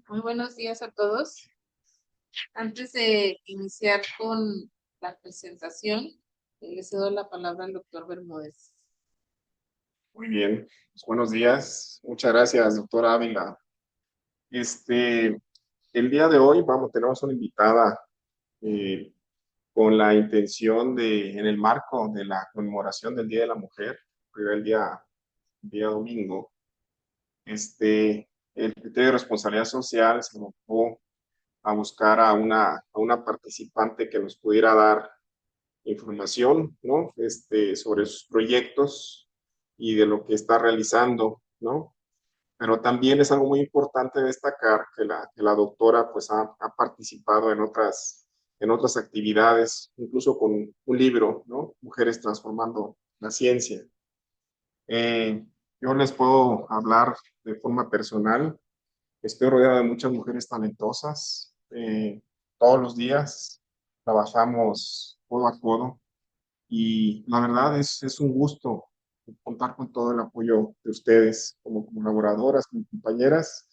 Muy buenos días a todos. Antes de iniciar con la presentación, le cedo la palabra al doctor Bermúdez. Muy bien, pues, buenos días. Muchas gracias, doctora Ávila. El día de hoy tenemos una invitada eh, con la intención en el marco de la conmemoración del Día de la Mujer, que era el día domingo, el criterio de responsabilidad social se enfocó a buscar a una participante que nos pudiera dar información, ¿no? Sobre sus proyectos y de lo que está realizando, ¿no? Pero también es algo muy importante destacar que la doctora pues ha participado en otras actividades, incluso con un libro, ¿no? Mujeres transformando la ciencia. Eh, yo les puedo hablar de forma personal. Estoy rodeado de muchas mujeres talentosas. Todos los días trabajamos codo a codo y la verdad es un gusto contar con todo el apoyo de ustedes como colaboradoras, como compañeras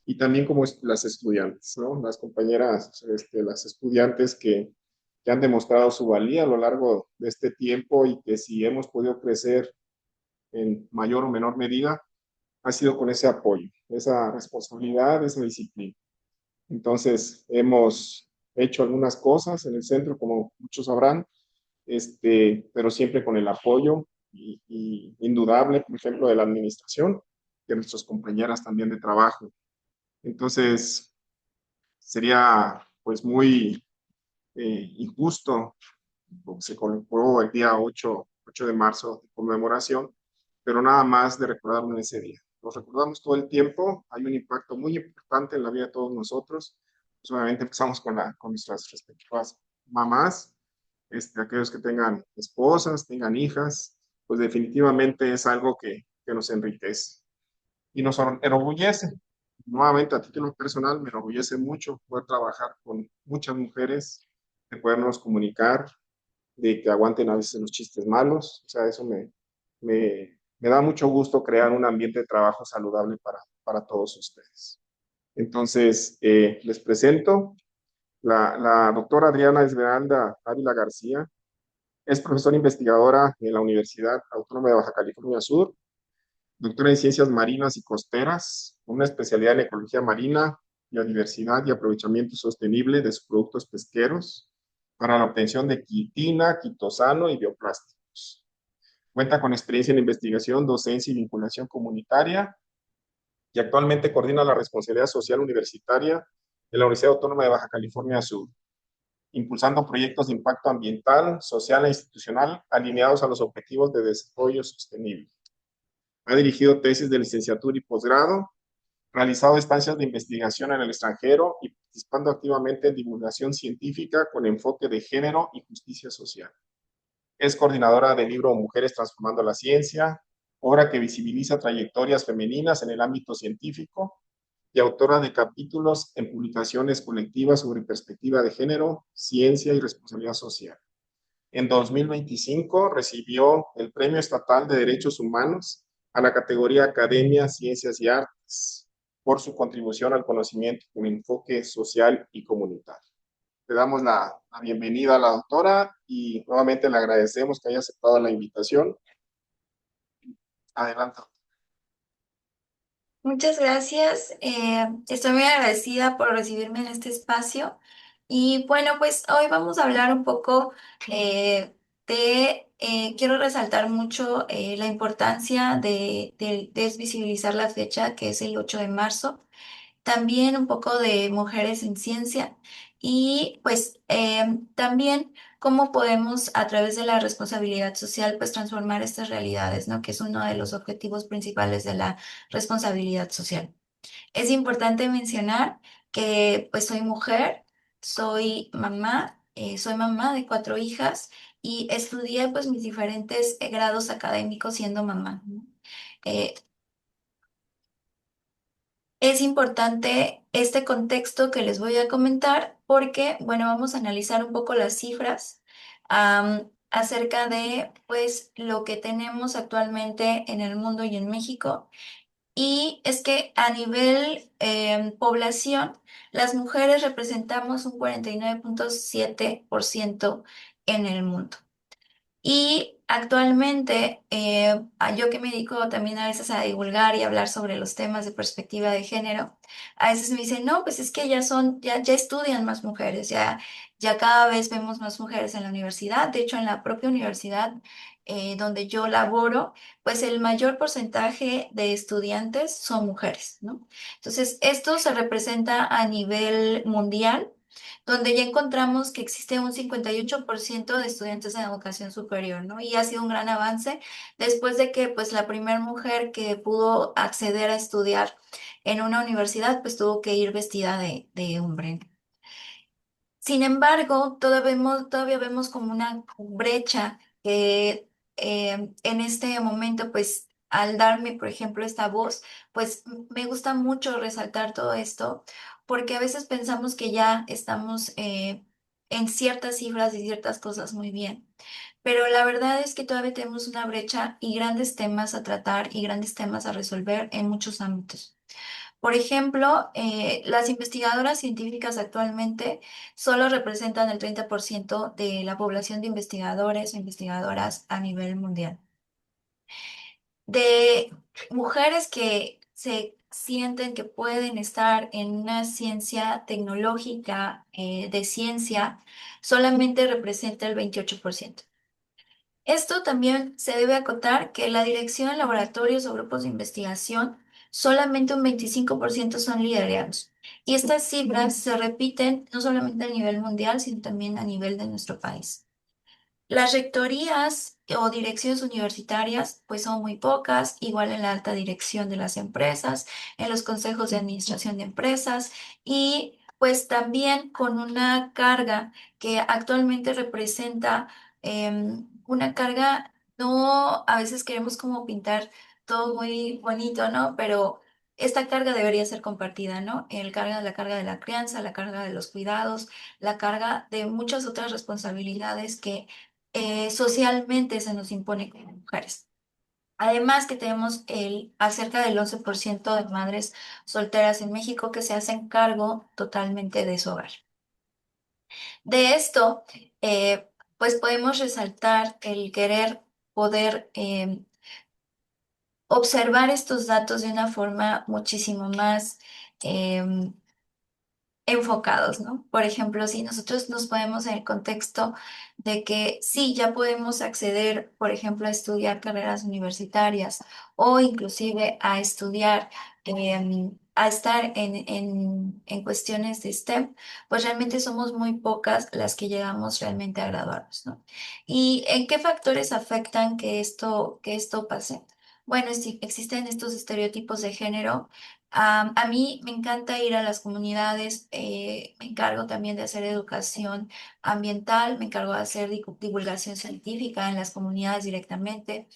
y también como las estudiantes, ¿no? Las compañeras, las estudiantes que han demostrado su valía a lo largo de este tiempo y que si hemos podido crecer en mayor o menor medida, ha sido con ese apoyo, esa responsabilidad, esa disciplina. Entonces, hemos hecho algunas cosas en el centro, como muchos sabrán, pero siempre con el apoyo y indudable, por ejemplo, de la administración, de nuestras compañeras también de trabajo. Entonces, sería pues muy injusto, porque se colocó el día 8 de marzo de conmemoración, pero nada más de recordarlo en ese día. Lo recordamos todo el tiempo, hay un impacto muy importante en la vida de todos nosotros. Pues obviamente empezamos con nuestras respectivas mamás, aquellos que tengan esposas, tengan hijas, pues definitivamente es algo que nos enriquece y nos enorgullece. Nuevamente, a título personal, me enorgullece mucho poder trabajar con muchas mujeres, de podernos comunicar, de que aguanten a veces los chistes malos. O sea, eso me da mucho gusto crear un ambiente de trabajo saludable para todos ustedes. Entonces, les presento la doctora Adriana Esmeralda Ávila García. Es profesora investigadora en la Universidad Autónoma de Baja California Sur, doctora en Ciencias Marinas y Costeras, una especialidad en Ecología Marina, Biodiversidad y Aprovechamiento Sostenible de sus productos pesqueros para la obtención de quitina, quitosano y bioplásticos. Cuenta con experiencia en investigación, docencia y vinculación comunitaria y actualmente coordina la responsabilidad social universitaria en la Universidad Autónoma de Baja California Sur, impulsando proyectos de impacto ambiental, social e institucional alineados a los objetivos de desarrollo sostenible. Ha dirigido tesis de licenciatura y posgrado, realizado estancias de investigación en el extranjero y participando activamente en divulgación científica con enfoque de género y justicia social. Es coordinadora del libro Mujeres Transformando la Ciencia, obra que visibiliza trayectorias femeninas en el ámbito científico y autora de capítulos en publicaciones colectivas sobre perspectiva de género, ciencia y responsabilidad social. En 2025 recibió el Premio Estatal de Derechos Humanos a la categoría Academia, Ciencias y Artes por su contribución al conocimiento con enfoque social y comunitario. Le damos la bienvenida a la doctora y nuevamente le agradecemos que haya aceptado la invitación. Adelante. Muchas gracias. Estoy muy agradecida por recibirme en este espacio. Y bueno, pues hoy vamos a hablar un poco quiero resaltar mucho la importancia de desvisibilizar la fecha, que es el 8 de marzo, también un poco de mujeres en ciencia y pues también cómo podemos a través de la responsabilidad social pues transformar estas realidades, ¿no? Que es uno de los objetivos principales de la responsabilidad social. Es importante mencionar que pues soy mujer, soy mamá de 4 hijas y estudié pues mis diferentes grados académicos siendo mamá, ¿no? Eh, Es importante este contexto que les voy a comentar porque, bueno, vamos a analizar un poco las cifras acerca de, pues, lo que tenemos actualmente en el mundo y en México. Y es que a nivel población, las mujeres representamos un 49,7% en el mundo. Y actualmente, yo que me dedico también a veces a divulgar y hablar sobre los temas de perspectiva de género, a veces me dicen, no, pues es que ya estudian más mujeres, ya cada vez vemos más mujeres en la universidad. De hecho, en la propia universidad donde yo laboro, pues el mayor porcentaje de estudiantes son mujeres, ¿no? Entonces, esto se representa a nivel mundial, donde ya encontramos que existe un 58% de estudiantes en educación superior, ¿no? Y ha sido un gran avance después de que, pues, la primera mujer que pudo acceder a estudiar en una universidad, pues, tuvo que ir vestida de hombre. Sin embargo, todavía vemos como una brecha que en este momento, pues al darme, por ejemplo, esta voz, pues me gusta mucho resaltar todo esto, porque a veces pensamos que ya estamos en ciertas cifras y ciertas cosas muy bien, pero la verdad es que todavía tenemos una brecha y grandes temas a tratar y grandes temas a resolver en muchos ámbitos. Por ejemplo, las investigadoras científicas actualmente solo representan el 30% de la población de investigadores o investigadoras a nivel mundial. De mujeres que se sienten que pueden estar en una ciencia tecnológica, de ciencia, solamente representa el 28%. Esto también se debe acotar que la dirección de laboratorios o grupos de investigación, solamente un 25% son liderados. Y estas cifras se repiten no solamente a nivel mundial, sino también a nivel de nuestro país. Las rectorías o direcciones universitarias pues son muy pocas, igual en la alta dirección de las empresas, en los consejos de administración de empresas y pues también con una carga que actualmente representa una carga, no, a veces queremos como pintar todo muy bonito, ¿no? Pero esta carga debería ser compartida, ¿no? La carga de la crianza, la carga de los cuidados, la carga de muchas otras responsabilidades que socialmente se nos impone como mujeres. Además que tenemos acerca del 11% de madres solteras en México que se hacen cargo totalmente de su hogar. De esto, pues podemos resaltar el querer poder observar estos datos de una forma muchísimo más em, enfocados, ¿no? Por ejemplo, si nosotros nos ponemos en el contexto de que sí, ya podemos acceder, por ejemplo, a estudiar carreras universitarias o inclusive a estudiar, a estar en cuestiones de STEM, pues realmente somos muy pocas las que llegamos realmente a graduarnos, ¿no? ¿Y en qué factores afectan que esto pase? Bueno, sí, existen estos estereotipos de género. A mí me encanta ir a las comunidades, me encargo también de hacer educación ambiental, me encargo de hacer divulgación científica en las comunidades directamente,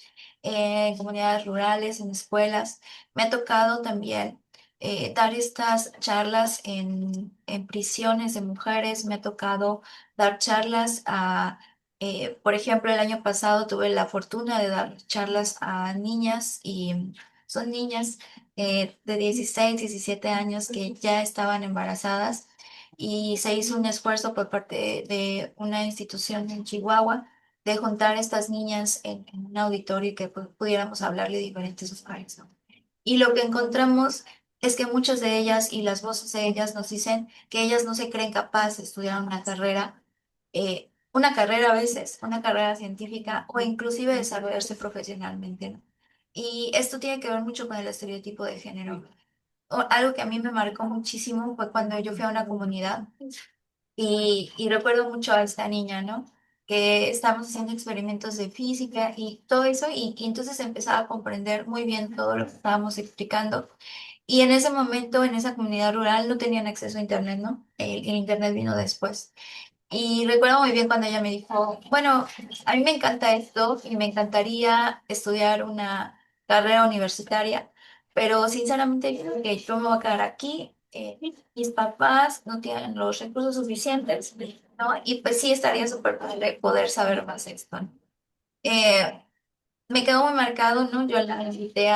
en comunidades rurales, en escuelas. Me ha tocado también dar estas charlas en prisiones de mujeres, me ha tocado dar charlas por ejemplo, el año pasado tuve la fortuna de dar charlas a niñas y son niñas de 16, 17 años que ya estaban embarazadas y se hizo un esfuerzo por parte de una institución en Chihuahua de juntar a estas niñas en un auditorio y que pudiéramos hablarle de diferentes lugares, ¿no? Y lo que encontramos es que muchas de ellas y las voces de ellas nos dicen que ellas no se creen capaces de estudiar una carrera a veces, una carrera científica o inclusive desarrollarse profesionalmente, ¿no? Y esto tiene que ver mucho con el estereotipo de género. Algo que a mí me marcó muchísimo fue cuando yo fui a una comunidad y recuerdo mucho a esta niña, ¿no? Que estábamos haciendo experimentos de física y todo eso y entonces empezaba a comprender muy bien todo lo que estábamos explicando. Y en ese momento, en esa comunidad rural, no tenían acceso a Internet, ¿no? El Internet vino después. Y recuerdo muy bien cuando ella me dijo, bueno, a mí me encanta esto y me encantaría estudiar una carrera universitaria, pero sinceramente yo creo que yo me voy a quedar aquí, mis papás no tienen los recursos suficientes, ¿no? Y pues sí estaría súper padre poder saber más esto, ¿no? me quedó muy marcado, ¿no? Yo la invité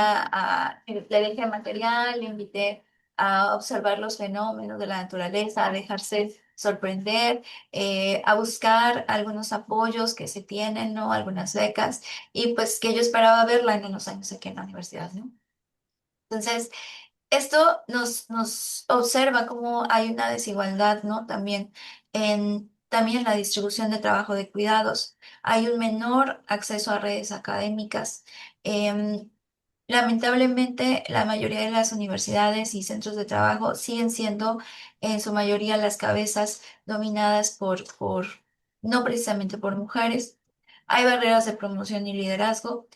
le dejé material, le invité a observar los fenómenos de la naturaleza, a dejarse sorprender, a buscar algunos apoyos que se tienen, ¿no? Algunas becas, y pues que yo esperaba verla en unos años aquí en la universidad, ¿no? Entonces, esto nos observa cómo hay una desigualdad, ¿no? También en la distribución de trabajo de cuidados. Hay un menor acceso a redes académicas. Em, Lamentablemente, la mayoría de las universidades y centros de trabajo siguen siendo en su mayoría las cabezas dominadas no precisamente por mujeres. Hay barreras de promoción y liderazgo.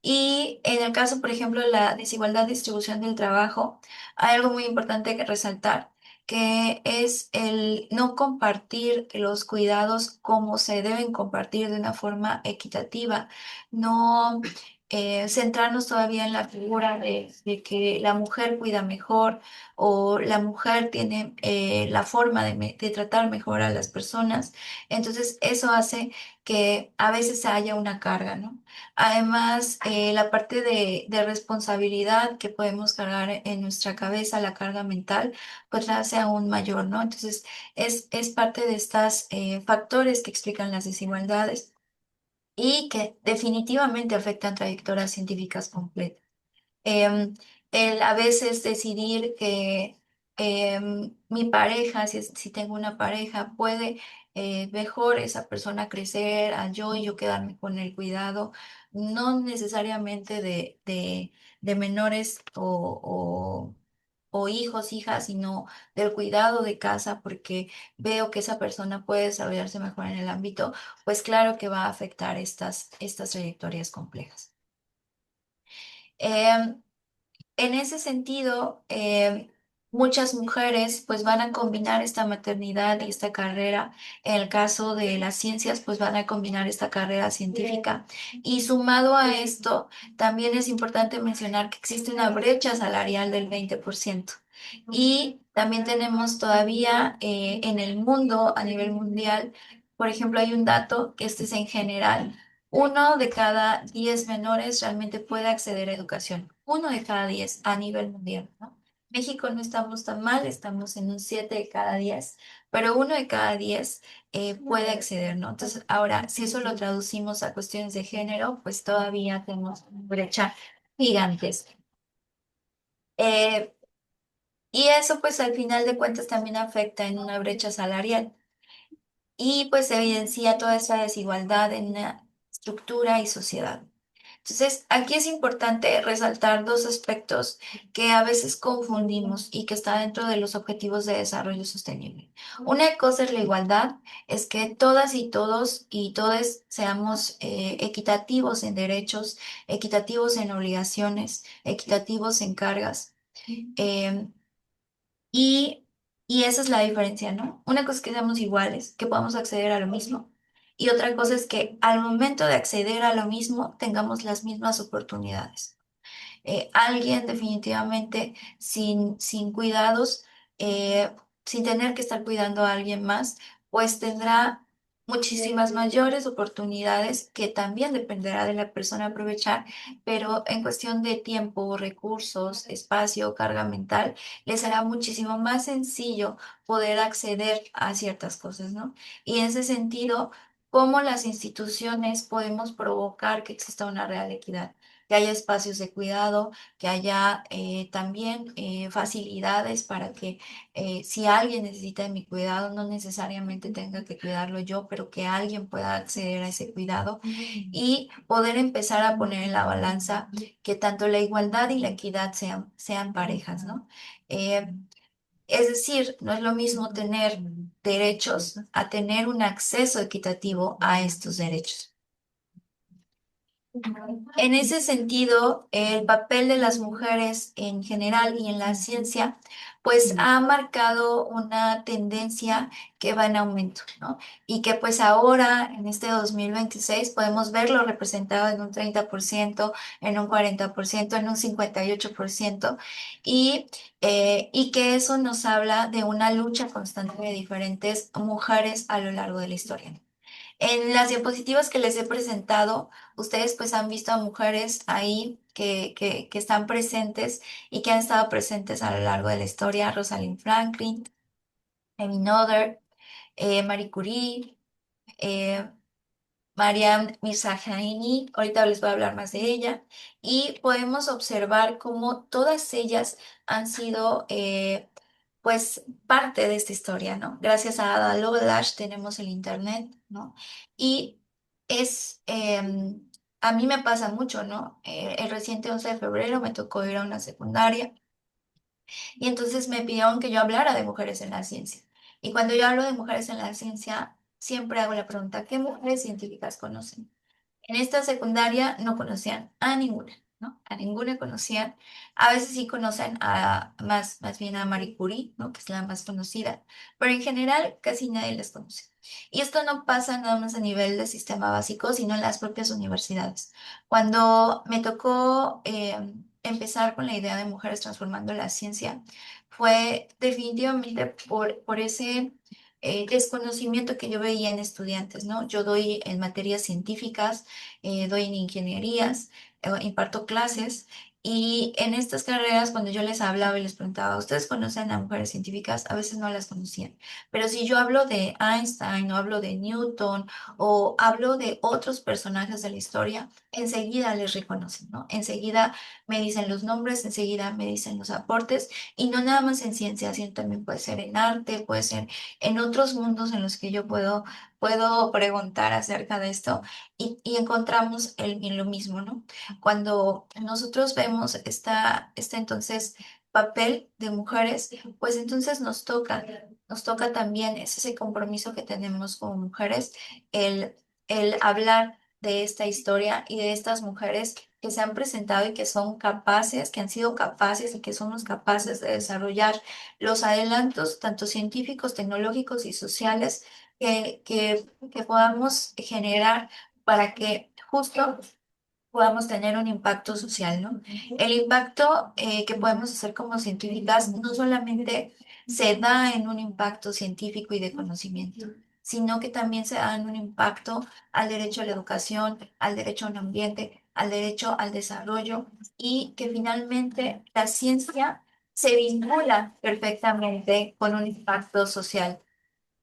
Y en el caso, por ejemplo, de la desigualdad de distribución del trabajo, hay algo muy importante que resaltar, que es el no compartir los cuidados como se deben compartir de una forma equitativa, no centrarnos todavía en la figura de que la mujer cuida mejor o la mujer tiene la forma de tratar mejor a las personas. Entonces, eso hace que a veces haya una carga, ¿no? Además, la parte de responsabilidad que podemos cargar en nuestra cabeza, la carga mental, pues la hace aún mayor, ¿no? Entonces, es parte de estos factores que explican las desigualdades y que definitivamente afectan trayectorias científicas completas. Em, el a veces decidir que mi pareja, si tengo una pareja, puede mejor esa persona crecer a yo y yo quedarme con el cuidado, no necesariamente de menores o hijos, hijas, sino del cuidado de casa, porque veo que esa persona puede desarrollarse mejor en el ámbito, pues claro que va a afectar estas trayectorias complejas. Em, en ese sentido, muchas mujeres pues van a combinar esta maternidad y esta carrera. En el caso de las ciencias, pues van a combinar esta carrera científica. Y sumado a esto, también es importante mencionar que existe una brecha salarial del 20%. Y también tenemos todavía en el mundo, a nivel mundial, por ejemplo, hay un dato que este es en general. 1 de cada 10 menores realmente puede acceder a educación. 1 de cada 10 a nivel mundial, ¿no? México no estamos tan mal, estamos en un 7 de cada 10, pero 1 de cada 10 puede acceder, ¿no? Entonces, ahora, si eso lo traducimos a cuestiones de género, pues todavía tenemos una brecha gigantesca. Eh, y eso, pues al final de cuentas, también afecta en una brecha salarial y pues evidencia toda esa desigualdad en la estructura y sociedad. Entonces, aquí es importante resaltar dos aspectos que a veces confundimos y que está dentro de los objetivos de desarrollo sostenible. Una cosa es la igualdad, es que todas y todos y todes seamos equitativos en derechos, equitativos en obligaciones, equitativos en cargas. Eh, y, y esa es la diferencia, ¿no? Una cosa es que seamos iguales, que podamos acceder a lo mismo. Y otra cosa es que al momento de acceder a lo mismo tengamos las mismas oportunidades. Alguien definitivamente sin cuidados, eh, sin tener que estar cuidando a alguien más, pues tendrá muchísimas mayores oportunidades que también dependerá de la persona aprovechar, pero en cuestión de tiempo, recursos, espacio, carga mental, les será muchísimo más sencillo poder acceder a ciertas cosas, ¿no? Y en ese sentido, ¿cómo las instituciones podemos provocar que exista una real equidad? Que haya espacios de cuidado, que haya también facilidades para que si alguien necesita de mi cuidado, no necesariamente tenga que cuidarlo yo, pero que alguien pueda acceder a ese cuidado y poder empezar a poner en la balanza que tanto la igualdad y la equidad sean parejas, ¿no? Eh, es decir, no es lo mismo tener derechos a tener un acceso equitativo a estos derechos. En ese sentido, el papel de las mujeres en general y en la ciencia, pues ha marcado una tendencia que va en aumento, ¿no? Y que pues ahora, en este 2026 podemos verlo representado en un 30%, en un 40%, en un 58%, y que eso nos habla de una lucha constante de diferentes mujeres a lo largo de la historia. En las diapositivas que les he presentado, ustedes pues han visto a mujeres ahí que están presentes y que han estado presentes a lo largo de la historia: Rosalind Franklin, Amy Noether, Marie Curie, eh, Mariam Mirzajaini. Ahorita les voy a hablar más de ella, y podemos observar cómo todas ellas han sido pues parte de esta historia, ¿no? Gracias a Ada Lovelace tenemos el internet, ¿no? Y es, a mí me pasa mucho, ¿no? El reciente 11 de febrero me tocó ir a una secundaria y entonces me pidieron que yo hablara de mujeres en la ciencia. Y cuando yo hablo de mujeres en la ciencia, siempre hago la pregunta: ¿qué mujeres científicas conocen? En esta secundaria no conocían a ninguna, ¿no? A ninguna conocían. A veces sí conocen a más bien a Marie Curie, ¿no? Que es la más conocida, pero en general casi nadie las conoce. Y esto no pasa nada más a nivel de sistema básico, sino en las propias universidades. Cuando me tocó empezar con la idea de mujeres transformando la ciencia, fue definitivamente por ese desconocimiento que yo veía en estudiantes, ¿no? Yo doy en materias científicas, doy en ingenierías, imparto clases, y en estas carreras cuando yo les hablaba y les preguntaba: ¿ustedes conocen a mujeres científicas? A veces no las conocían. Pero si yo hablo de Einstein o hablo de Newton o hablo de otros personajes de la historia, enseguida les reconocen, ¿no? Enseguida me dicen los nombres, enseguida me dicen los aportes, y no nada más en ciencia, sino también puede ser en arte, puede ser en otros mundos en los que yo puedo preguntar acerca de esto, y encontramos en lo mismo, ¿no? Cuando nosotros vemos este entonces papel de mujeres, pues entonces nos toca también, es ese compromiso que tenemos como mujeres, el, el hablar de esta historia y de estas mujeres que se han presentado y que son capaces, que han sido capaces y que somos capaces de desarrollar los adelantos, tanto científicos, tecnológicos y sociales, que podamos generar para que justo podamos tener un impacto social, ¿no? El impacto que podemos hacer como científicas no solamente se da en un impacto científico y de conocimiento, sino que también se da en un impacto al derecho a la educación, al derecho a un ambiente, al derecho al desarrollo, y que finalmente la ciencia se vincula perfectamente con un impacto social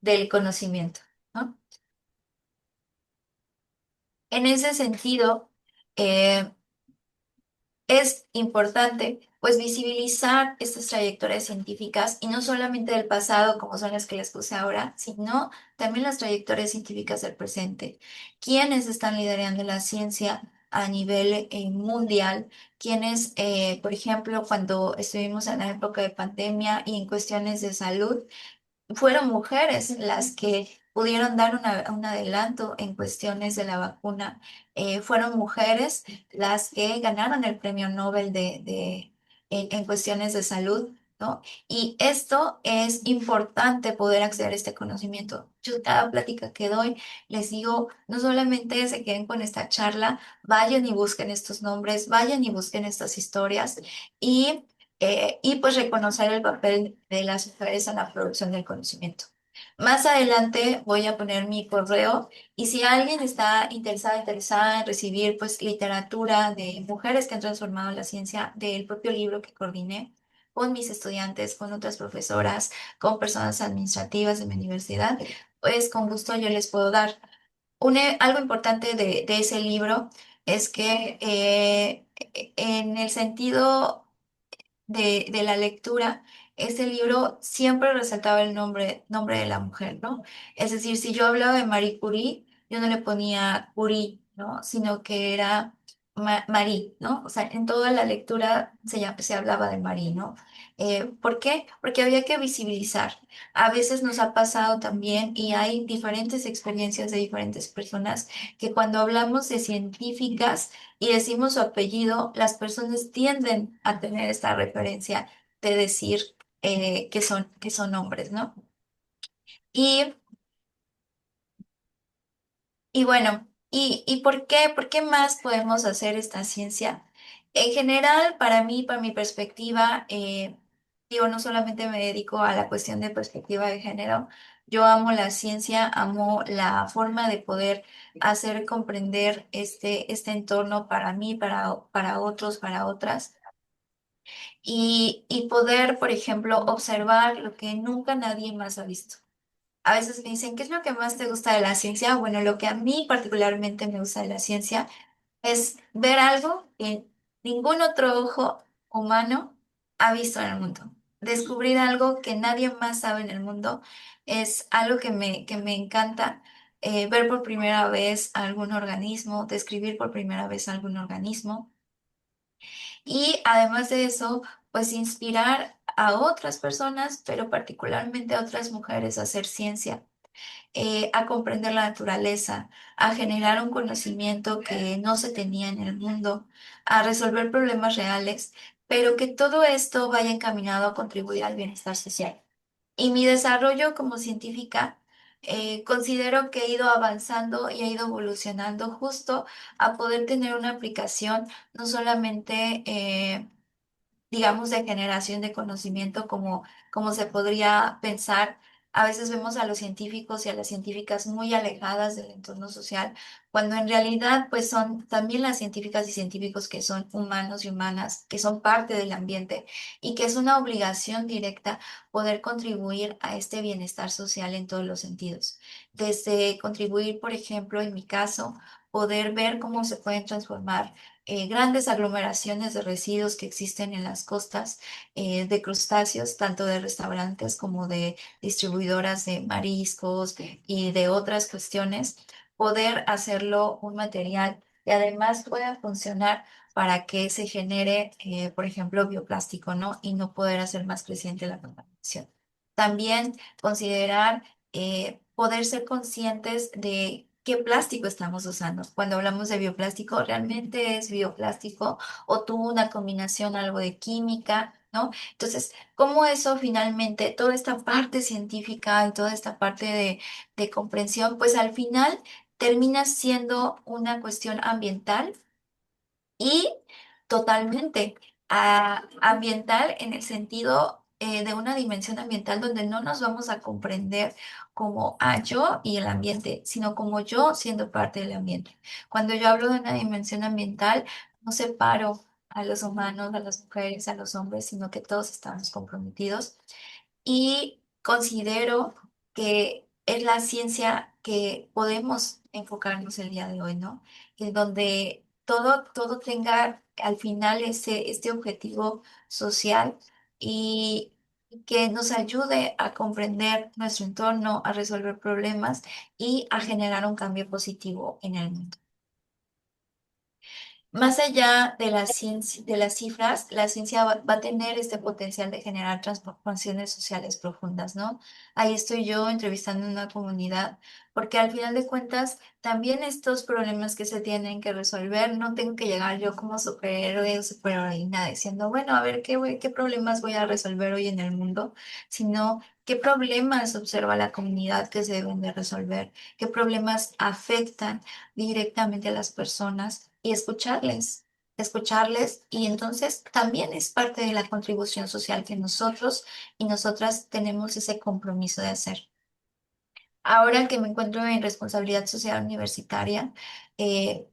del conocimiento, ¿no? En ese sentido, eh, es importante pues visibilizar estas trayectorias científicas, y no solamente del pasado como son las que les puse ahora, sino también las trayectorias científicas del presente. ¿Quiénes están liderando la ciencia a nivel mundial? ¿Quiénes, por ejemplo, cuando estuvimos en la época de pandemia y en cuestiones de salud, fueron mujeres las que pudieron dar un adelanto en cuestiones de la vacuna? Fueron mujeres las que ganaron el premio Nobel en cuestiones de salud, ¿no? Y esto es importante, poder acceder a este conocimiento. Yo cada plática que doy les digo: no solamente se queden con esta charla, vayan y busquen estos nombres, vayan y busquen estas historias, y pues reconocer el papel de las mujeres en la producción del conocimiento. Más adelante voy a poner mi correo, y si alguien está interesada en recibir pues literatura de mujeres que han transformado la ciencia, del propio libro que coordiné con mis estudiantes, con otras profesoras, con personas administrativas de mi universidad, pues con gusto yo les puedo dar. Algo importante de ese libro es que en el sentido de la lectura, este libro siempre resaltaba el nombre de la mujer, ¿no? Es decir, si yo hablaba de Marie Curie, yo no le ponía Curie, ¿no? Sino que era Marie, ¿no? O sea, en toda la lectura se hablaba de Marie, ¿no? ¿Por qué? Porque había que visibilizar. A veces nos ha pasado también, y hay diferentes experiencias de diferentes personas, que cuando hablamos de científicas y decimos su apellido, las personas tienden a tener esta referencia de decir que son hombres, ¿no? Y, y bueno, ¿y por qué? ¿Por qué más podemos hacer esta ciencia? En general, para mí, para mi perspectiva, digo, no solamente me dedico a la cuestión de perspectiva de género, yo amo la ciencia, amo la forma de poder hacer comprender este entorno para mí, para otros, para otras, y poder, por ejemplo, observar lo que nunca nadie más ha visto. A veces me dicen, ¿qué es lo que más te gusta de la ciencia? Bueno, lo que a mí particularmente me gusta de la ciencia es ver algo que ningún otro ojo humano ha visto en el mundo. Descubrir algo que nadie más sabe en el mundo es algo que me encanta. Ver por primera vez algún organismo, describir por primera vez algún organismo. Y además de eso, pues inspirar a otras personas, pero particularmente a otras mujeres a hacer ciencia, a comprender la naturaleza, a generar un conocimiento que no se tenía en el mundo, a resolver problemas reales, pero que todo esto vaya encaminado a contribuir al bienestar social. Y mi desarrollo como científica, considero que he ido avanzando y he ido evolucionando justo a poder tener una aplicación no solamente digamos, de generación de conocimiento, como se podría pensar. A veces vemos a los científicos y a las científicas muy alejadas del entorno social, cuando en realidad, pues son también las científicas y científicos que son humanos y humanas, que son parte del ambiente y que es una obligación directa poder contribuir a este bienestar social en todos los sentidos. Desde contribuir, por ejemplo, en mi caso, poder ver cómo se pueden transformar grandes aglomeraciones de residuos que existen en las costas de crustáceos, tanto de restaurantes como de distribuidoras de mariscos y de otras cuestiones, poder hacerlo un material que además pueda funcionar para que se genere, por ejemplo, bioplástico, ¿no? Y no poder hacer más creciente la contaminación. También considerar poder ser conscientes de qué plástico estamos usando. Cuando hablamos de bioplástico, ¿realmente es bioplástico o tuvo una combinación algo de química? ¿No? Entonces, ¿cómo eso finalmente, toda esta parte científica y toda esta parte de comprensión, pues al final termina siendo una cuestión ambiental y totalmente ambiental en el sentido de una dimensión ambiental donde no nos vamos a comprender como yo y el ambiente, sino como yo siendo parte del ambiente. Cuando yo hablo de una dimensión ambiental, no separo a los humanos, a las mujeres, a los hombres, sino que todos estamos comprometidos y considero que es la ciencia que podemos enfocarnos el día de hoy, ¿no? En donde todo tenga al final este objetivo social y que nos ayude a comprender nuestro entorno, a resolver problemas y a generar un cambio positivo en el mundo. Más allá de la ciencia, de las cifras, la ciencia va a tener este potencial de generar transformaciones sociales profundas, ¿no? Ahí estoy yo entrevistando a una comunidad, porque al final de cuentas, también estos problemas que se tienen que resolver, no tengo que llegar yo como superhéroe o superheroína diciendo, bueno, a ver qué problemas voy a resolver hoy en el mundo, sino qué problemas observa la comunidad que se deben de resolver, qué problemas afectan directamente a las personas y escucharles y entonces también es parte de la contribución social que nosotros y nosotras tenemos ese compromiso de hacer. Ahora que me encuentro en responsabilidad social universitaria,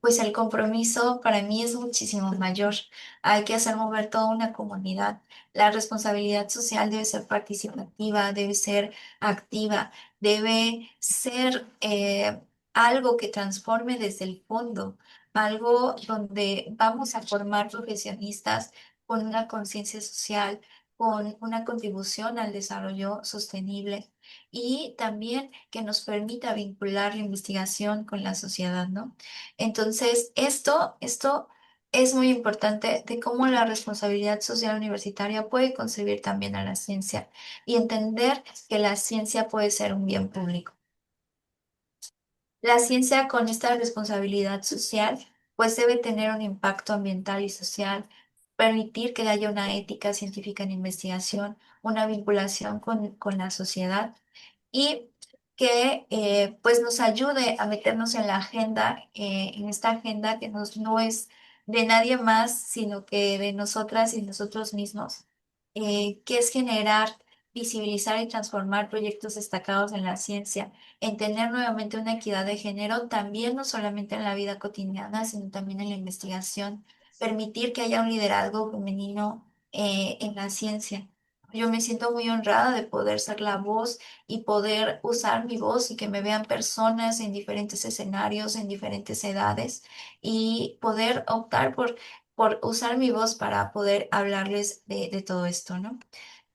pues el compromiso para mí es muchísimo mayor. Hay que hacer mover toda una comunidad. La responsabilidad social debe ser participativa, debe ser activa, debe ser algo que transforme desde el fondo, algo donde vamos a formar profesionistas con una conciencia social, con una contribución al desarrollo sostenible y también que nos permita vincular la investigación con la sociedad, ¿no? Entonces, esto es muy importante de cómo la responsabilidad social universitaria puede concebir también a la ciencia y entender que la ciencia puede ser un bien público. La ciencia con esta responsabilidad social, pues debe tener un impacto ambiental y social, permitir que haya una ética científica en investigación, una vinculación con la sociedad y que pues nos ayude a meternos en la agenda, en esta agenda no es de nadie más, sino que de nosotras y nosotros mismos, que es generar, visibilizar y transformar proyectos destacados en la ciencia, en tener nuevamente una equidad de género, también no solamente en la vida cotidiana, sino también en la investigación, permitir que haya un liderazgo femenino en la ciencia. Yo me siento muy honrada de poder ser la voz y poder usar mi voz y que me vean personas en diferentes escenarios, en diferentes edades y poder optar por usar mi voz para poder hablarles de todo esto, ¿no?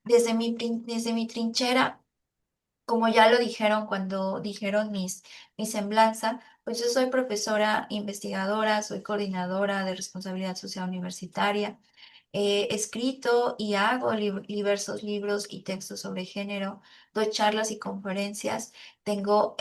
Desde mi trinchera, como ya lo dijeron cuando dijeron mi semblanza, pues yo soy profesora investigadora, soy coordinadora de responsabilidad social universitaria. He escrito y hago diversos libros y textos sobre género, doy charlas y conferencias. Tengo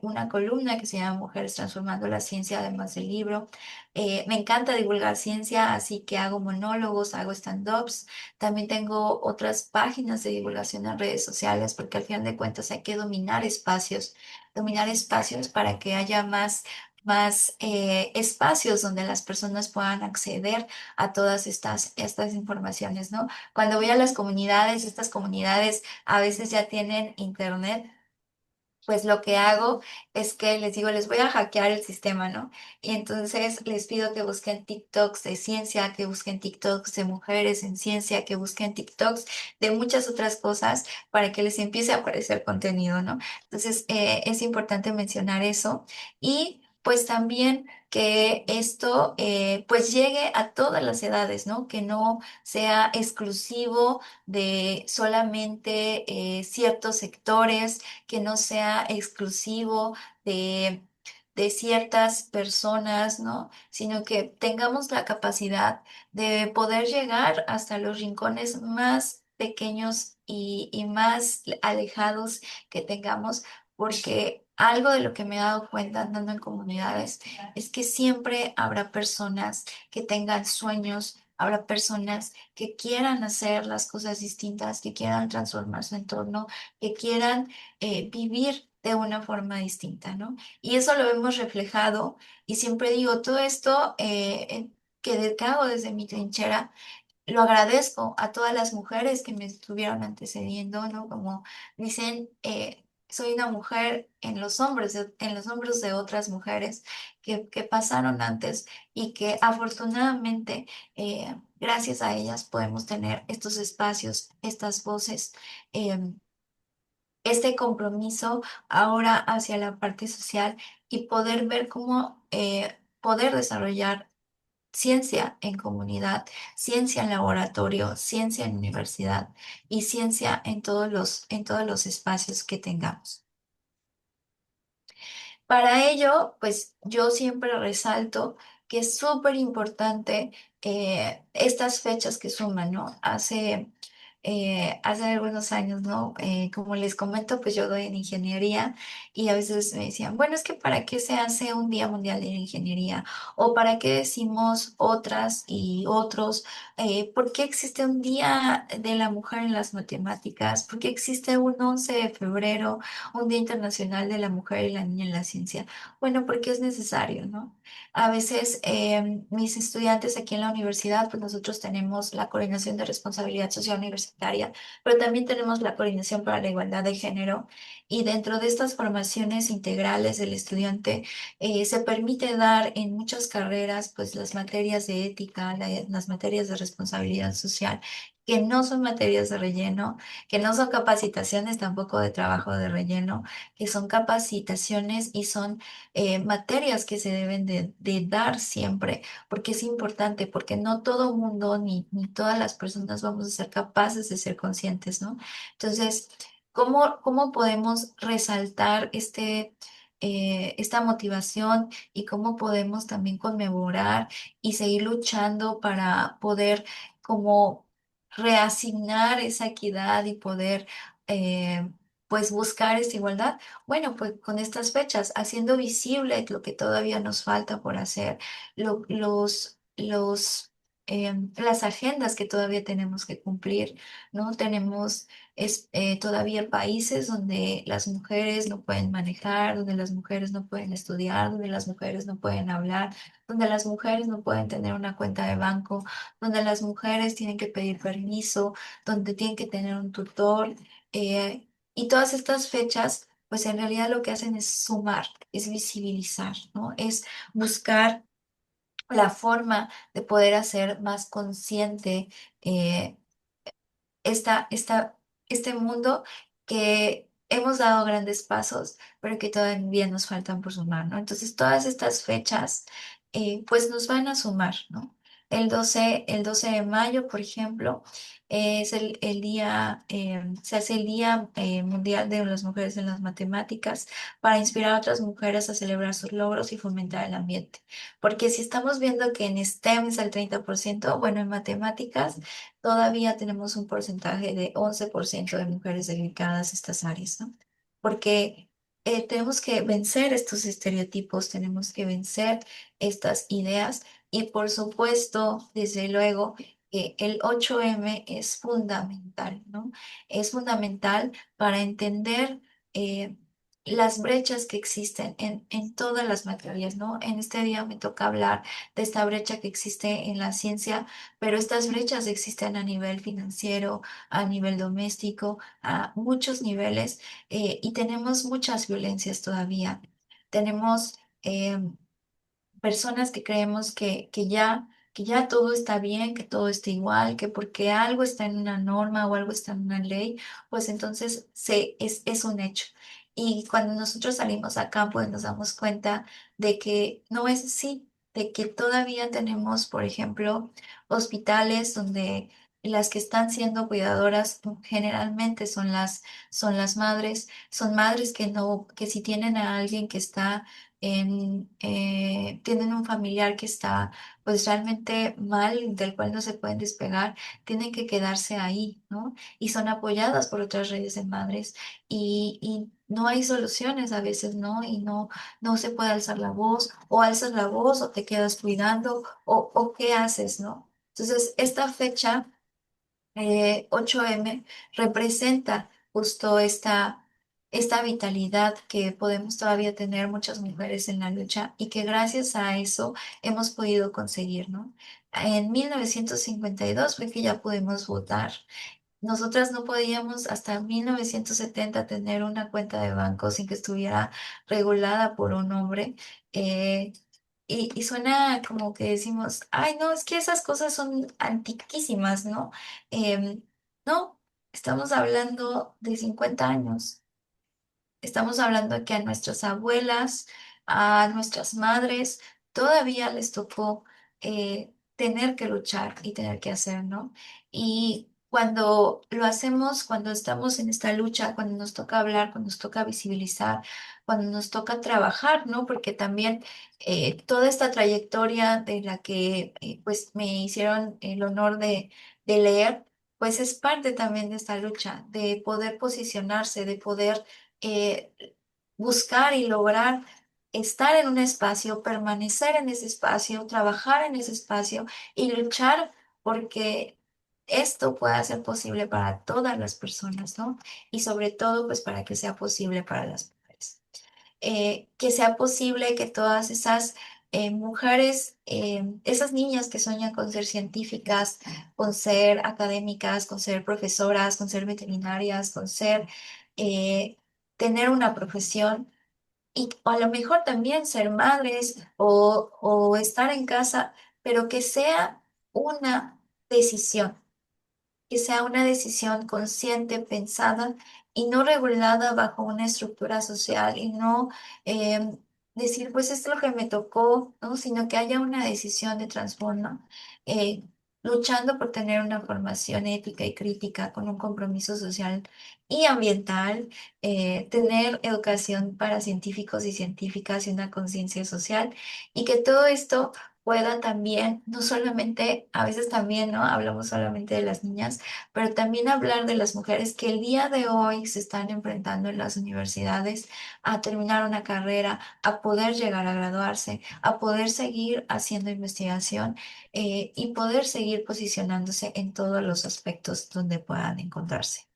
una columna que se llama Mujeres Transformando la Ciencia, además del libro. Me encanta divulgar ciencia, así que hago monólogos, hago stand-ups. También tengo otras páginas de divulgación en redes sociales, porque al final de cuentas hay que dominar espacios para que haya más espacios donde las personas puedan acceder a todas estas informaciones, ¿no? Cuando voy a las comunidades, estas comunidades a veces ya tienen internet. Pues lo que hago es que les digo, les voy a hackear el sistema, ¿no? Y entonces les pido que busquen TikToks de ciencia, que busquen TikToks de mujeres en ciencia, que busquen TikToks de muchas otras cosas para que les empiece a aparecer contenido, ¿no? Entonces es importante mencionar eso y pues también que esto pues llegue a todas las edades, ¿no? Que no sea exclusivo de solamente ciertos sectores, que no sea exclusivo de, de ciertas personas, ¿no? Sino que tengamos la capacidad de poder llegar hasta los rincones más pequeños y más alejados que tengamos, porque algo de lo que me he dado cuenta andando en comunidades es que siempre habrá personas que tengan sueños. Habrá personas que quieran hacer las cosas distintas, que quieran transformar su entorno, que quieran vivir de una forma distinta, ¿no? Y eso lo hemos reflejado y siempre digo, todo esto que hago desde mi trinchera, lo agradezco a todas las mujeres que me estuvieron antecediendo, ¿no? Como dicen, soy una mujer en los hombros de otras mujeres que pasaron antes y que afortunadamente, gracias a ellas, podemos tener estos espacios, estas voces. Este compromiso ahora hacia la parte social y poder ver cómo poder desarrollar ciencia en comunidad, ciencia en laboratorio, ciencia en universidad y ciencia en todos los espacios que tengamos. Para ello, pues yo siempre resalto que es súper importante estas fechas que suman, ¿no? Hace algunos años, ¿no? Como les comento, pues yo doy en ingeniería y a veces me decían, bueno, es que ¿para qué se hace un Día Mundial de la Ingeniería? ¿O para qué decimos otras y otros? ¿Por qué existe un Día de la Mujer en las Matemáticas? ¿Por qué existe un 11 de febrero? Un Día Internacional de la Mujer y la Niña en la Ciencia. Bueno, porque es necesario, ¿no? A veces mis estudiantes aquí en la universidad, pues nosotros tenemos la coordinación de responsabilidad social universitaria, pero también tenemos la coordinación para la igualdad de género y dentro de estas formaciones integrales del estudiante se permite dar en muchas carreras, pues las materias de ética, las materias de responsabilidad social que no son materias de relleno, que no son capacitaciones tampoco de trabajo de relleno, que son capacitaciones y son materias que se deben de dar siempre, porque es importante, porque no todo mundo ni todas las personas vamos a ser capaces de ser conscientes, ¿no? Entonces, cómo podemos resaltar esta motivación y cómo podemos también conmemorar y seguir luchando para poder como reasignar esa equidad y poder pues buscar esa igualdad? Bueno, pues con estas fechas, haciendo visible lo que todavía nos falta por hacer, los las agendas que todavía tenemos que cumplir, ¿no? Tenemos todavía países donde las mujeres no pueden manejar, donde las mujeres no pueden estudiar, donde las mujeres no pueden hablar, donde las mujeres no pueden tener una cuenta de banco, donde las mujeres tienen que pedir permiso, donde tienen que tener un tutor. Y todas estas fechas, pues en realidad lo que hacen es sumar, es visibilizar, ¿no? Es buscar la forma de poder hacer más consciente eh, esta, esta, este mundo que hemos dado grandes pasos, pero que todavía nos faltan por sumar, ¿no? Entonces, todas estas fechas, pues nos van a sumar, ¿no? El doce de mayo, por ejemplo, es el día, se hace el Día Mundial de las Mujeres en las Matemáticas para inspirar a otras mujeres a celebrar sus logros y fomentar el ambiente. Porque si estamos viendo que en STEM es el 30%, bueno, en matemáticas todavía tenemos un porcentaje de 11% de mujeres dedicadas a estas áreas, ¿no? Porque tenemos que vencer estos estereotipos, tenemos que vencer estas ideas y por supuesto, desde luego, el 8M es fundamental, ¿no? Es fundamental para entender eh, las brechas que existen en todas las materias, ¿no? En este día me toca hablar de esta brecha que existe en la ciencia, pero estas brechas existen a nivel financiero, a nivel doméstico, a muchos niveles, y tenemos muchas violencias todavía. Tenemos personas que creemos que ya todo está bien, que todo está igual, que porque algo está en una norma o algo está en una ley, pues entonces es un hecho. Y cuando nosotros salimos a campo nos damos cuenta de que no es así, de que todavía tenemos, por ejemplo, hospitales donde las que están siendo cuidadoras generalmente son las madres, son madres que no, que si tienen a alguien que está tienen un familiar que está pues realmente mal, del cual no se pueden despegar, tienen que quedarse ahí, ¿no? Y son apoyadas por otras redes de madres y no hay soluciones a veces, ¿no? Y no se puede alzar la voz, o alzas la voz o te quedas cuidando, o qué haces, ¿no? Entonces, esta fecha 8M representa justo esta vitalidad que podemos todavía tener muchas mujeres en la lucha y que gracias a eso hemos podido conseguir, ¿no? En 1952 fue que ya pudimos votar. Nosotras no podíamos hasta 1970 tener una cuenta de banco sin que estuviera regulada por un hombre. eh, y suena como que decimos, ay, no, es que esas cosas son antiquísimas, ¿no? Em, no, estamos hablando de 50 años. Estamos hablando de que a nuestras abuelas, a nuestras madres, todavía les tocó tener que luchar y tener que hacer, ¿no? Y cuando lo hacemos, cuando estamos en esta lucha, cuando nos toca hablar, cuando nos toca visibilizar, cuando nos toca trabajar, ¿no? Porque también toda esta trayectoria de la que pues me hicieron el honor de leer, pues es parte también de esta lucha, de poder posicionarse, de poder eh, buscar y lograr estar en un espacio, permanecer en ese espacio, trabajar en ese espacio y luchar porque esto pueda ser posible para todas las personas, ¿no? Y sobre todo, pues para que sea posible para las mujeres. Que sea posible que todas esas mujeres, esas niñas que sueñan con ser científicas, con ser académicas, con ser profesoras, con ser veterinarias, con ser, eh, tener una profesión y a lo mejor también ser madres o estar en casa, pero que sea una decisión, que sea una decisión consciente, pensada y no regulada bajo una estructura social y no eh, decir, pues esto es lo que me tocó, ¿no? Sino que haya una decisión de transformo, eh, luchando por tener una formación ética y crítica con un compromiso social y ambiental, tener educación para científicos y científicas y una conciencia social y que todo esto pueda también, no solamente, a veces también, ¿no? Hablamos solamente de las niñas, pero también hablar de las mujeres que el día de hoy se están enfrentando en las universidades a terminar una carrera, a poder llegar a graduarse, a poder seguir haciendo investigación y poder seguir posicionándose en todos los aspectos donde puedan encontrarse.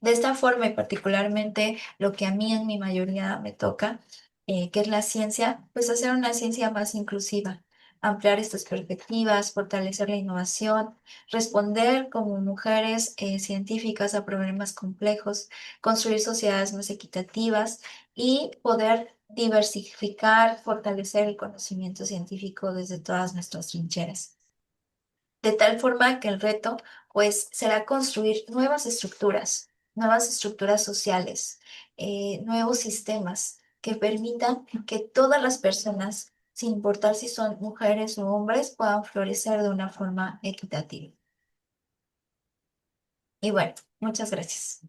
De esta forma, y particularmente lo que a mí en mi mayoría me toca, que es la ciencia, pues hacer una ciencia más inclusiva, ampliar estas perspectivas, fortalecer la innovación, responder como mujeres científicas a problemas complejos, construir sociedades más equitativas y poder diversificar, fortalecer el conocimiento científico desde todas nuestras trincheras. De tal forma que el reto, pues, será construir nuevas estructuras sociales, nuevos sistemas que permitan que todas las personas, sin importar si son mujeres o hombres, puedan florecer de una forma equitativa. Y bueno, muchas gracias.